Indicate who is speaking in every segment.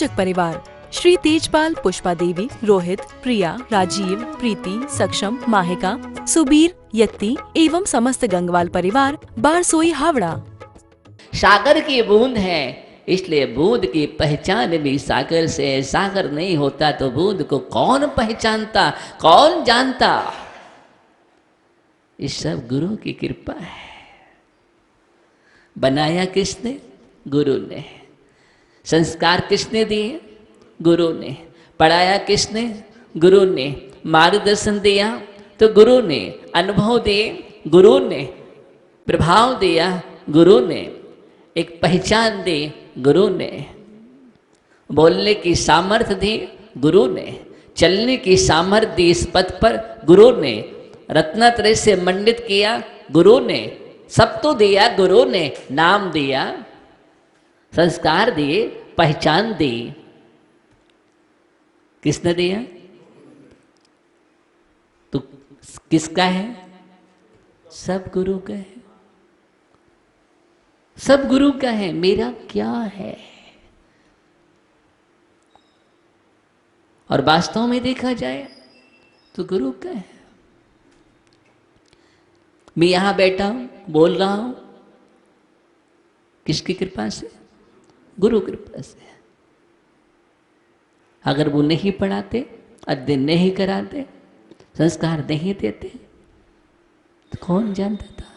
Speaker 1: प्रायोजक परिवार श्री तेजपाल, पुष्पा देवी, रोहित, प्रिया, राजीव, प्रीति, सक्षम, माहिका, सुबीर, यत्ती एवं समस्त गंगवाल परिवार, बारसोई, हावड़ा।
Speaker 2: सागर की बूंद है, इसलिए बूंद की पहचान भी सागर से। सागर नहीं होता तो बूंद को कौन पहचानता, कौन जानता। ये सब गुरु की कृपा है। बनाया किसने? गुरु ने। संस्कार किसने दिए? गुरु ने। पढ़ाया किसने? गुरु ने। मार्गदर्शन दिया तो गुरु ने। अनुभव दिए गुरु ने। प्रभाव दिया गुरु ने। एक पहचान दी गुरु ने। बोलने की सामर्थ्य दी गुरु ने। चलने की सामर्थ्य दी इस पथ पर गुरु ने। रत्नत्रय से मंडित किया गुरु ने। सब तो दिया गुरु ने। नाम दिया, संस्कार दिए, पहचान दी। किसने दिया? तो किसका है? सब गुरु का है। सब गुरु का है। मेरा क्या है? और वास्तव में देखा जाए तो गुरु का है। मैं यहां बैठा हूं, बोल रहा हूं, किसकी कृपा से? गुरु कृपा से। अगर वो नहीं पढ़ाते, अध्ययन नहीं कराते, संस्कार नहीं देते तो कौन जानता था?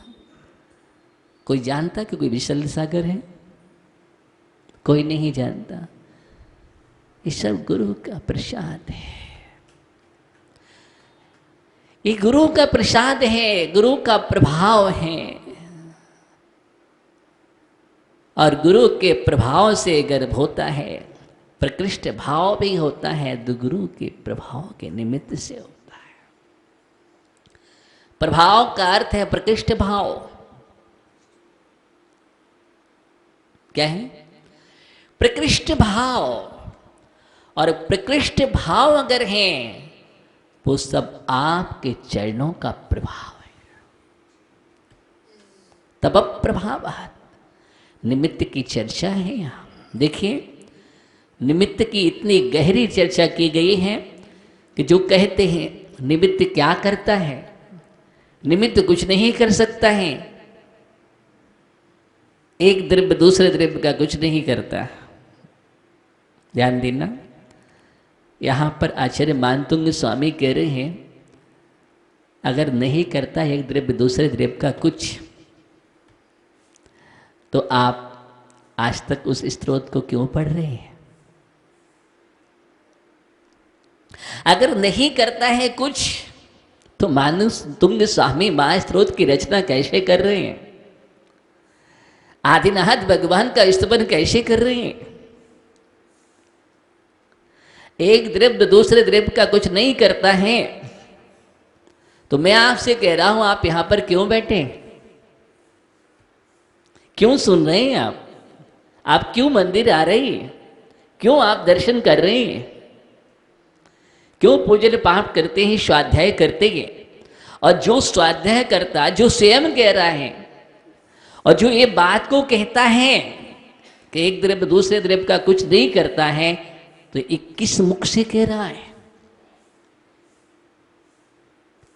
Speaker 2: कोई जानता कि कोई विशाल सागर है? कोई नहीं जानता। ये सब गुरु का प्रसाद है। ये गुरु का प्रसाद है, गुरु का प्रभाव है। और गुरु के प्रभाव से गर्भ होता है, प्रकृष्ट भाव भी होता है, तो गुरु के प्रभाव के निमित्त से होता है। प्रभाव का अर्थ है प्रकृष्ट भाव। क्या है? प्रकृष्ट भाव। और प्रकृष्ट भाव अगर हैं वो सब आपके चरणों का प्रभाव है। तब प्रभाव निमित्त की चर्चा है यहां। देखिए, निमित्त की इतनी गहरी चर्चा की गई है कि जो कहते हैं निमित्त क्या करता है, निमित्त कुछ नहीं कर सकता है। एक द्रव्य दूसरे द्रव्य का कुछ नहीं करता। ध्यान देना, यहां पर आचार्य मानतुंग स्वामी कह रहे हैं अगर नहीं करता एक द्रव्य दूसरे द्रव्य का कुछ, तो आप आज तक उस स्त्रोत को क्यों पढ़ रहे हैं? अगर नहीं करता है कुछ तो मानतुंग स्वामी महास्त्रोत की रचना कैसे कर रहे हैं? आदिनाथ भगवान का स्तवन कैसे कर रहे हैं? एक द्रव्य दूसरे द्रव्य का कुछ नहीं करता है तो मैं आपसे कह रहा हूं, आप यहां पर क्यों बैठे? क्यों सुन रहे हैं आप क्यों मंदिर आ रहे हैं? क्यों आप दर्शन कर रहे हैं? क्यों पूजन पाठ करते हैं, स्वाध्याय करते हैं? और जो स्वाध्याय करता, जो स्वयं कह रहा है और जो ये बात को कहता है कि एक द्रव्य दूसरे द्रव्य का कुछ नहीं करता है, तो ये किस मुख से कह रहा है?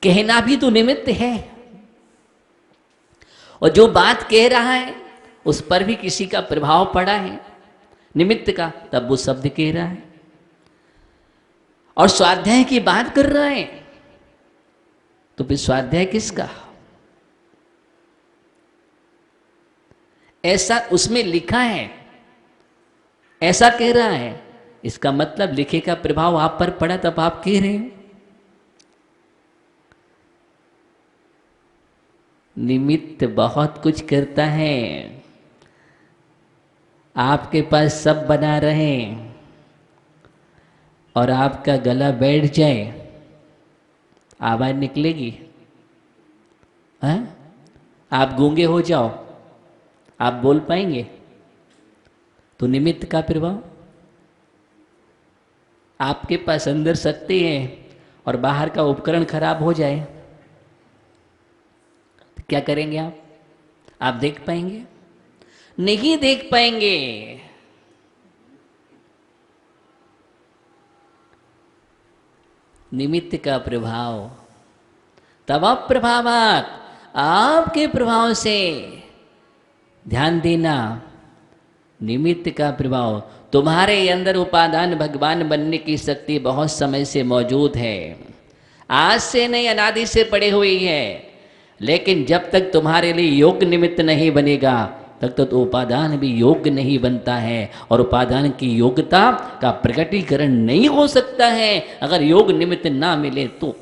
Speaker 2: कहना भी तो निमित्त है। और जो बात कह रहा है उस पर भी किसी का प्रभाव पड़ा है निमित्त का, तब वो शब्द कह रहा है। और स्वाध्याय की बात कर रहा है तो फिर स्वाध्याय किसका? ऐसा उसमें लिखा है, ऐसा कह रहा है, इसका मतलब लिखे का प्रभाव आप पर पड़ा तब आप कह रहे हैं। निमित्त बहुत कुछ करता है। आपके पास सब बना रहे और आपका गला बैठ जाए, आवाज निकलेगी? हाँ? आप गूंगे हो जाओ, आप बोल पाएंगे? तो निमित्त का प्रभाव। आपके पास अंदर शक्ति है और बाहर का उपकरण खराब हो जाए तो क्या करेंगे आप देख पाएंगे? नहीं देख पाएंगे। निमित्त का प्रभाव, तब प्रभावात, आपके प्रभाव से, ध्यान देना, निमित्त का प्रभाव। तुम्हारे अंदर उपादान भगवान बनने की शक्ति बहुत समय से मौजूद है, आज से नहीं, अनादि से पड़ी हुई है। लेकिन जब तक तुम्हारे लिए योग्य निमित्त नहीं बनेगा तब तक तो उपादान भी योग्य नहीं बनता है, और उपादान की योग्यता का प्रकटीकरण नहीं हो सकता है अगर योग निमित्त ना मिले तो।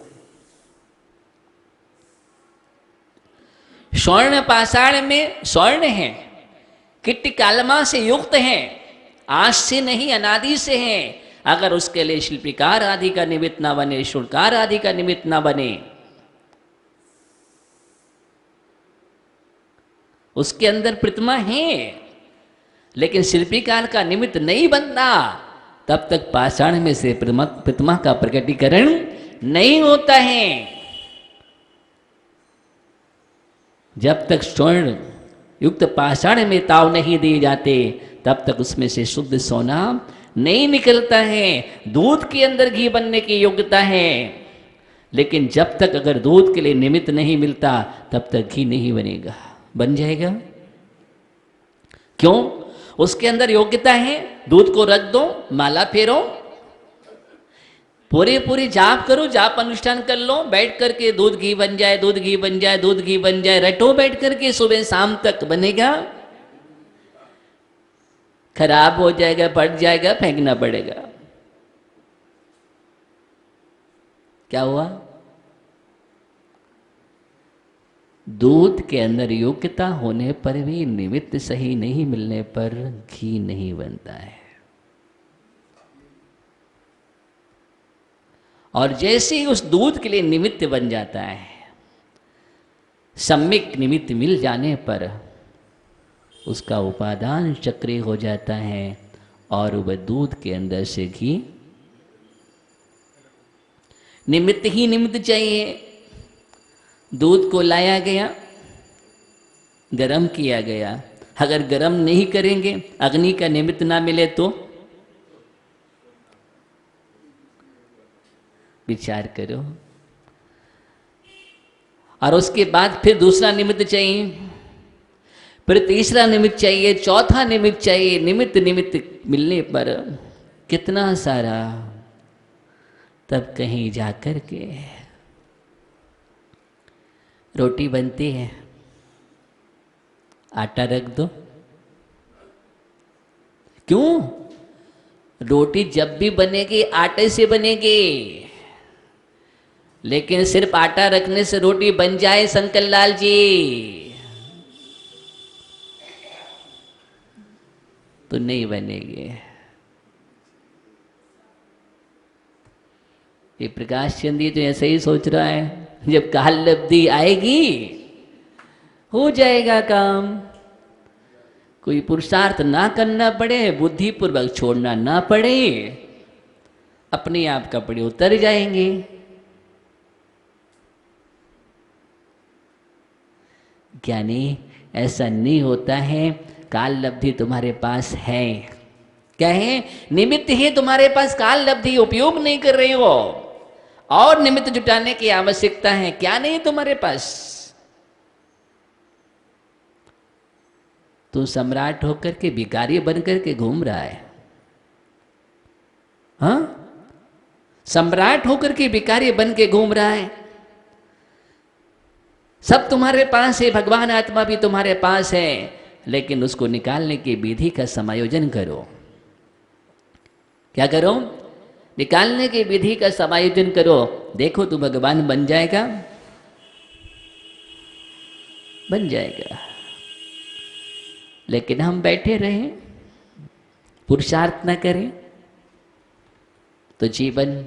Speaker 2: स्वर्ण पाषाण में स्वर्ण है, किट्ट कालमा से युक्त है, आज से नहीं अनादि से है। अगर उसके लिए शिल्पीकार आदि का निमित्त ना बने, शुल्कार आदि का निमित्त ना बने, उसके अंदर प्रतिमा है लेकिन शिल्पीकार का निमित्त नहीं बनता, तब तक पाषाण में से प्रतिमा का प्रकटीकरण नहीं होता है। जब तक स्वर्ण युक्त पाषाण में ताव नहीं दिए जाते तब तक उसमें से शुद्ध सोना नहीं निकलता है। दूध के अंदर घी बनने की योग्यता है, लेकिन जब तक अगर दूध के लिए निमित्त नहीं मिलता तब तक घी नहीं बनेगा। बन जाएगा क्यों? उसके अंदर योग्यता है। दूध को रख दो, माला फेरो, पूरी जाप करो, जाप अनुष्ठान कर लो, बैठ करके दूध घी बन जाए, दूध घी बन जाए, दूध घी बन जाए, रटो बैठ करके, सुबह शाम तक बनेगा? खराब हो जाएगा, फट जाएगा, फेंकना पड़ेगा। क्या हुआ? दूध के अंदर योग्यता होने पर भी निमित्त सही नहीं मिलने पर घी नहीं बनता है। और जैसे ही उस दूध के लिए निमित्त बन जाता है, सम्यक निमित्त मिल जाने पर उसका उपादान चक्रीय हो जाता है और वह दूध के अंदर से घी, निमित्त ही निमित्त चाहिए। दूध को लाया गया, गरम किया गया, अगर गरम नहीं करेंगे, अग्नि का निमित्त ना मिले तो विचार करो। और उसके बाद फिर दूसरा निमित्त चाहिए, फिर तीसरा निमित्त चाहिए, चौथा निमित्त चाहिए। निमित्त मिलने पर कितना सारा, तब कहीं जाकर के रोटी बनती है, आटा रख दो। क्यों? रोटी जब भी बनेगी आटे से बनेगी, लेकिन सिर्फ आटा रखने से रोटी बन जाए शंकर लाल जी तो नहीं बनेगी। ये प्रकाश चंद जी तो ऐसे ही सोच रहा है, जब काल लब्धि आएगी हो जाएगा काम, कोई पुरुषार्थ ना करना पड़े, बुद्धिपूर्वक छोड़ना ना पड़े, अपने आप कपड़े उतर जाएंगे। ज्ञानी ऐसा नहीं होता है। काल लब्धि तुम्हारे पास है, क्या है? निमित्त ही तुम्हारे पास, काल लब्धि उपयोग नहीं कर रहे हो, और निमित्त जुटाने की आवश्यकता है। क्या नहीं तुम्हारे पास? तू सम्राट होकर के भिखारी बन करके घूम रहा है। हाँ, सम्राट होकर के भिखारी बन के घूम रहा है। सब तुम्हारे पास है, भगवान आत्मा भी तुम्हारे पास है, लेकिन उसको निकालने की विधि का समायोजन करो। क्या करो? निकालने की विधि का समायोजन करो। देखो तू भगवान बन जाएगा, बन जाएगा। लेकिन हम बैठे रहें, पुरुषार्थ न करें तो जीवन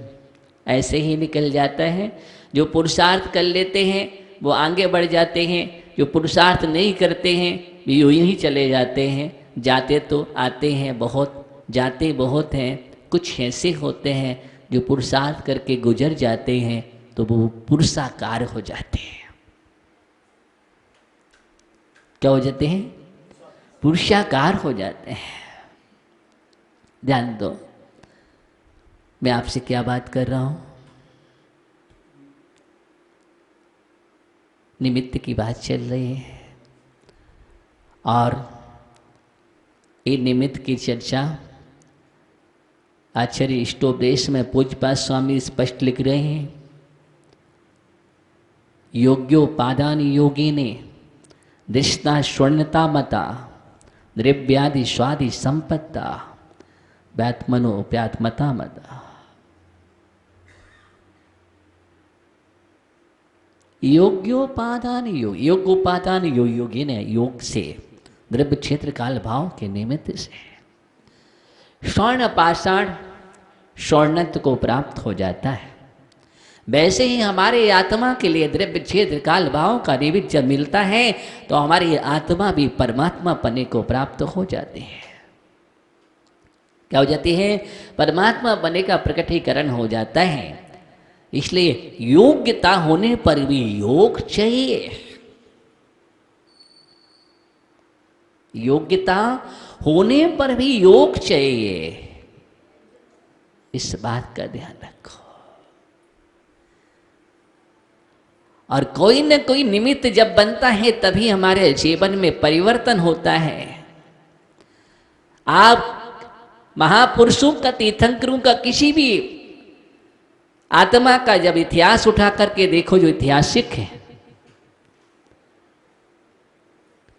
Speaker 2: ऐसे ही निकल जाता है। जो पुरुषार्थ कर लेते हैं वो आगे बढ़ जाते हैं, जो पुरुषार्थ नहीं करते हैं यूं ही चले जाते हैं। जाते तो आते हैं बहुत, जाते बहुत हैं। कुछ ऐसे होते हैं जो पुरुषार्थ करके गुजर जाते हैं तो वो पुरुषाकार हो जाते हैं। क्या हो जाते हैं? पुरुषाकार हो जाते हैं। ध्यान दो, मैं आपसे क्या बात कर रहा हूं? निमित्त की बात चल रही है और ये निमित्त की चर्चा आचार्य इष्टोपदेश में पूज्यपाद स्वामी स्पष्ट लिख रहे हैं। योग्योपादान योगिने दृष्टा स्वर्णता मता द्रव्यादि स्वादि संपत्ता व्यात्मनो व्यात्मता मता। योग्योपादान योग्योपादान योगी ने योग से द्रव्य क्षेत्र काल भाव के निमित्त से स्वर्ण पाषाण स्वर्णत्व को प्राप्त हो जाता है। वैसे ही हमारे आत्मा के लिए द्रव्य क्षेत्र काल भाव का निमित्त जब मिलता है तो हमारी आत्मा भी परमात्मा पने को प्राप्त हो जाती है। क्या हो जाती है? परमात्मा पने का प्रकटीकरण हो जाता है। इसलिए योग्यता होने पर भी योग चाहिए। योग्यता होने पर भी योग चाहिए, इस बात का ध्यान रखो। और कोई न कोई निमित्त जब बनता है तभी हमारे जीवन में परिवर्तन होता है। आप महापुरुषों का, तीर्थंकरों का, किसी भी आत्मा का जब इतिहास उठा करके देखो जो ऐतिहासिक है,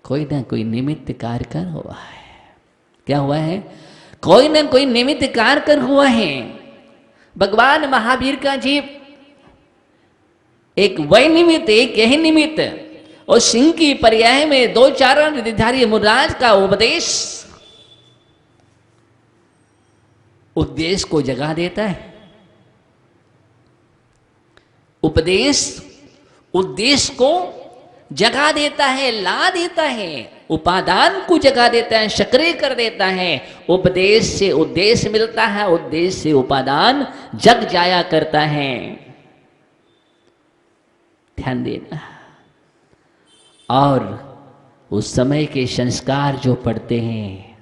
Speaker 2: कोई ना कोई निमित्त कारकर हुआ है। क्या हुआ है? कोई ना कोई निमित्त कारकर हुआ है। भगवान महावीर का जीव एक वही निमित्त, एक यही निमित्त। और सिंह की पर्याय में दो चारण रिधारी मुराज का उपदेश उद्देश्य को जगा देता है। उपदेश उद्देश्य को जगा देता है, ला देता है, उपादान को जगा देता है, सक्रिय कर देता है। उपदेश से उद्देश्य मिलता है, उद्देश्य से उपादान जग जाया करता है। ध्यान देना। और उस समय के संस्कार जो पढ़ते हैं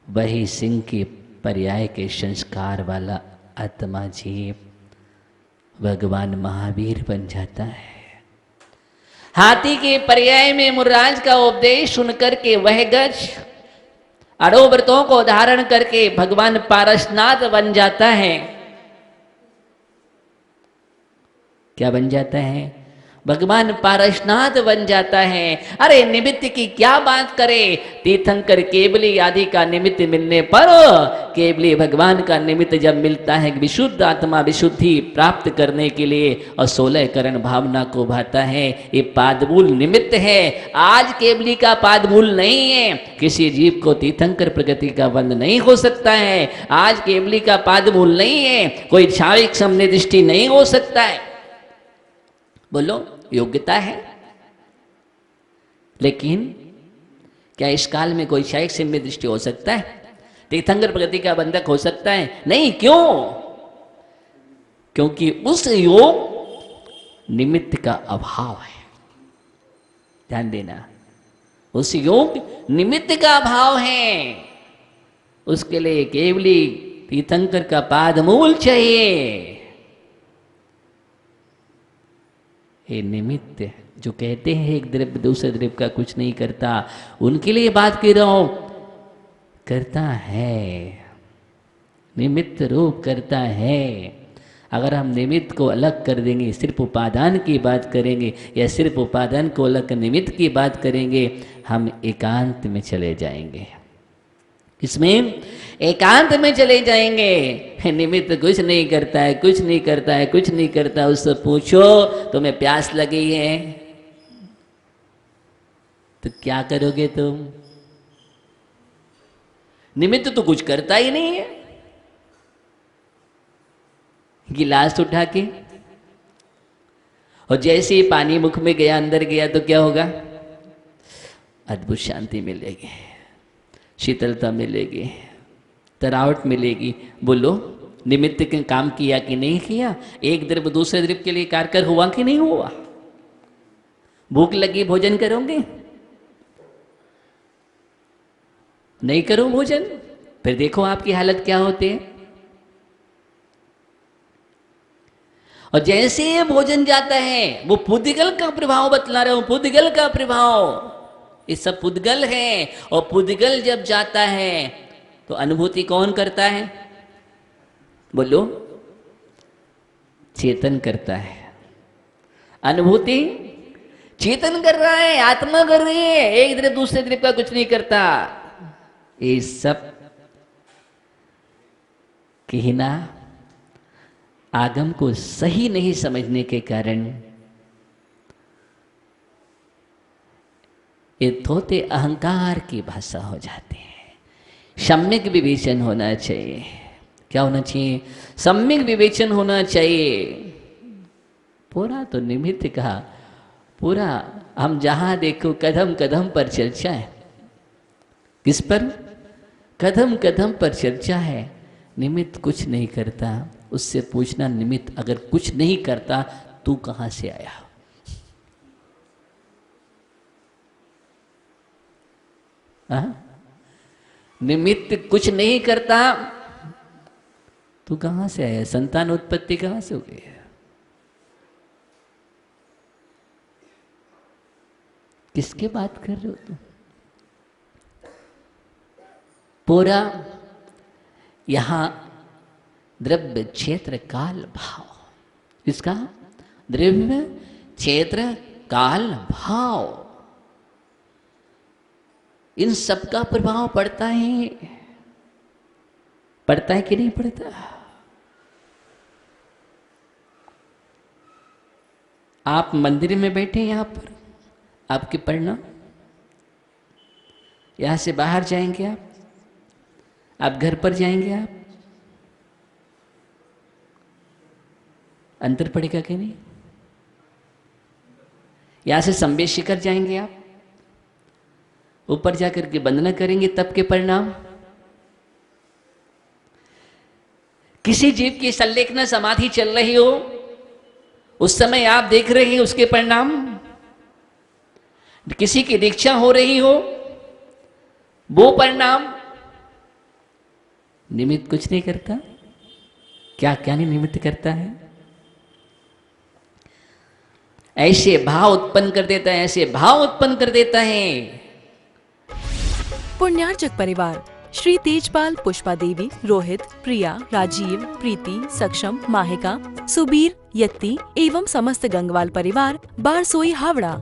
Speaker 2: वही सिंह के पर्याय के संस्कार वाला आत्मा जीव भगवान महावीर बन जाता है। हाथी के पर्याय में मुर्राज का उपदेश सुनकर के वह गज अड़ोव्रतों को धारण करके भगवान पारसनाथ बन जाता है। क्या बन जाता है? भगवान पारसनाथ बन जाता है। अरे निमित्त की क्या बात करें, तीर्थंकर केवली आदि का निमित्त मिलने पर केवली भगवान का निमित्त जब मिलता है, विशुद्ध आत्मा विशुद्धि प्राप्त करने के लिए और 16 करण भावना को भाता है। ये पादमूल निमित्त है। आज केवली का पादमूल नहीं है। किसी जीव को तीर्थंकर प्रगति का बंध नहीं हो सकता है। आज केवली का पादमूल नहीं है। कोई क्षाविक सामने दृष्टि नहीं हो सकता है। बोलो, योग्यता है। लेकिन क्या इस काल में कोई क्षायिक सम्य दृष्टि हो सकता है? तीर्थंकर प्रगति का बंधक हो सकता है? नहीं। क्यों? क्योंकि उस योग निमित्त का अभाव है। ध्यान देना, उस योग निमित्त का अभाव है। उसके लिए केवली तीर्थंकर का पादमूल चाहिए। ये निमित्त जो कहते हैं एक द्रव्य दूसरे द्रव्य का कुछ नहीं करता, उनके लिए बात कर रहा हूं। करता है, निमित्त रूप करता है। अगर हम निमित्त को अलग कर देंगे, सिर्फ उपादान की बात करेंगे या सिर्फ उपादान को अलग निमित्त की बात करेंगे, हम एकांत में चले जाएंगे। इसमें एकांत में चले जाएंगे। निमित्त कुछ नहीं करता है, कुछ नहीं करता है, कुछ नहीं करता। उससे पूछो तुम्हें प्यास लगी है तो क्या करोगे तुम? निमित्त तो कुछ करता ही नहीं है। गिलास उठा के और जैसे ही पानी मुख में गया, अंदर गया तो क्या होगा? अद्भुत शांति मिलेगी, शीतलता मिलेगी, तरावट मिलेगी। बोलो, निमित्त के काम किया कि नहीं किया? एक द्रव्य दूसरे द्रव्य के लिए कारगर हुआ कि नहीं हुआ? भूख लगी, भोजन करोगे? नहीं करो भोजन, फिर देखो आपकी हालत क्या होती है। और जैसे ये भोजन जाता है वो पुद्गल का प्रभाव बतला रहे हो, पुद्गल का प्रभाव, ये सब पुद्गल है। और पुद्गल जब जाता है तो अनुभूति कौन करता है? बोलो, चेतन करता है। अनुभूति चेतन कर रहा है, आत्मा कर रही है, एक तरफ दूसरे तरफ का कुछ नहीं करता। ये सब कहना आगम को सही नहीं समझने के कारण ये थोते अहंकार की भाषा हो जाते हैं। सम्यक विवेचन होना चाहिए। क्या होना चाहिए? सम्यक विवेचन होना चाहिए। पूरा तो निमित्त कहा, पूरा हम जहां देखो कदम कदम पर चर्चा है। किस पर? कदम कदम पर चर्चा है। निमित्त कुछ नहीं करता, उससे पूछना निमित्त अगर कुछ नहीं करता तू कहां से आया? निमित्त कुछ नहीं करता, तू कहां से आया? संतान उत्पत्ति कहां से हो गई है? किसके बात कर रहे हो तुम? पूरा यहां द्रव्य क्षेत्र काल भाव, इसका द्रव्य क्षेत्र काल भाव, इन सब का प्रभाव पड़ता है। पड़ता है कि नहीं पड़ता? आप मंदिर में बैठे, यहां पर आपके परिणाम, यहां से बाहर जाएंगे आप घर पर जाएंगे, आप अंतर पड़ेगा कि नहीं? यहां से संवेश शिखर जाएंगे, आप ऊपर जाकर के वंदना करेंगे, तब के परिणाम। किसी जीव की संलेखना समाधि चल रही हो, उस समय आप देख रहे हैं उसके परिणाम। किसी की दीक्षा हो रही हो, वो परिणाम। निमित्त कुछ नहीं करता। क्या क्या नहीं निमित्त करता है? ऐसे भाव उत्पन्न कर देता है, ऐसे भाव उत्पन्न कर देता है।
Speaker 1: पुण्यार्चक परिवार श्री तेजपाल, पुष्पा देवी, रोहित, प्रिया, राजीव, प्रीति, सक्षम, माहिका, सुबीर, यत्ती एवं समस्त गंगवाल परिवार, बारसोई, हावड़ा।